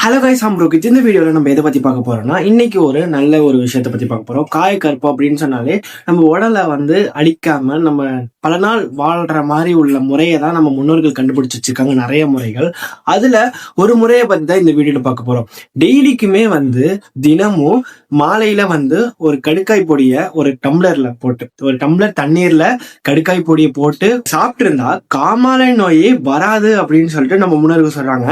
Hello guys, Rohit. இந்த வீடியோவில் நம்ம எதை பற்றி பார்க்க போறோம்னா, இன்னைக்கு ஒரு நல்ல ஒரு விஷயத்தை பற்றி பார்க்க போறோம். காயக்கற்பம் அப்படின்னு சொன்னாலே நம்ம உடலை அடிக்காம நம்ம பல நாள் வாழ்ற மாதிரி உள்ள முறையை தான் நம்ம முன்னோர்கள் கண்டுபிடிச்சு வச்சிருக்காங்க, நிறைய முறைகள். அதுல ஒரு முறையை பத்தி தான் இந்த வீடியோல பார்க்க போறோம். டெய்லிக்குமே தினமும் மாலையில ஒரு கடுக்காய் பொடியை ஒரு டம்ளர்ல போட்டு, ஒரு டம்ளர் தண்ணீர்ல கடுக்காய் பொடியை போட்டு சாப்பிட்டு இருந்தா காமாலை நோயே வராது அப்படின்னு சொல்லிட்டு நம்ம முன்னோர்கள் சொல்றாங்க.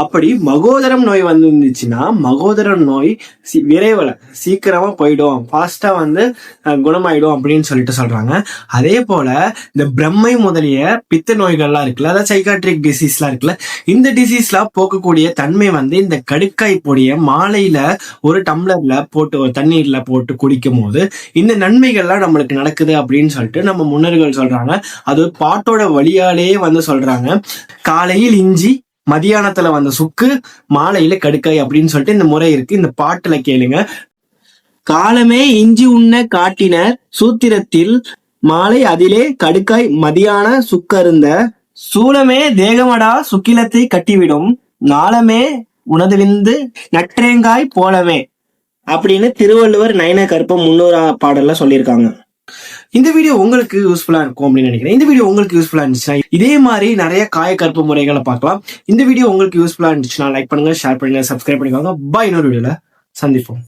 அப்படி மகோதரம் நோய் இருந்துச்சுன்னா மகோதரம் நோய் விரைவில் சீக்கிரமா போயிடும், ஃபாஸ்டா குணமாயிடும் அப்படின்னு சொல்லிட்டு சொல்றாங்க. அதே போல இந்த பிரம்மை முதலிய பித்த நோய்கள்லாம் இருக்குல்ல, அதாவது சைக்காட்ரிக் டிசீஸ்லாம் இருக்குல்ல, இந்த டிசீஸ்லாம் போக்கக்கூடிய தன்மை இந்த கடுக்காய் பொடிய மாலையில ஒரு டம்ளர்ல போட்டு ஒரு தண்ணீர்ல போட்டு குடிக்கும் போது இந்த நன்மைகள்லாம் நம்மளுக்கு நடக்குது அப்படின்னு சொல்லிட்டு நம்ம முன்னோர்கள் சொல்றாங்க. அது பாட்டோட வழியாலே சொல்றாங்க. காலையில் இஞ்சி, மதியானத்துல சுக்கு, மாலையில கடுக்காய் அப்படின்னு சொல்லிட்டு இந்த முறை இருக்கு. இந்த பாட்டுல கேளுங்க. காலமே இஞ்சி உண்ண காட்டினர் சூத்திரத்தில், மாலை அதிலே கடுக்காய் மதியான சுக்கருந்த, சூலமே தேகமடா சுக்கிலத்தை கட்டிவிடும், நாளமே உணதுவிந்து நற்றேங்காய் போலவே அப்படின்னு திருவள்ளுவர் நயன கற்பம் 300 பாடல்ல சொல்லியிருக்காங்க. இந்த வீடியோ உங்களுக்கு யூஸ்ஃபுல்லா இருக்கும் அப்படின்னு நினைக்கிறேன். இந்த வீடியோ உங்களுக்கு யூஸ்ஃபுல்லா இருந்துச்சுன்னா இதே மாதிரி நிறைய காயக்கற்பு முறைகளை பார்க்கலாம். இந்த வீடியோ உங்களுக்கு யூஸ்ஃபுல்லா இருந்துச்சுன்னா லைக் பண்ணுங்க, ஷேர் பண்ணுங்க, சப்ஸ்கிரைப் பண்ணிக்கோங்க. பாய். இன்னொரு வீடியோல சந்திப்போம்.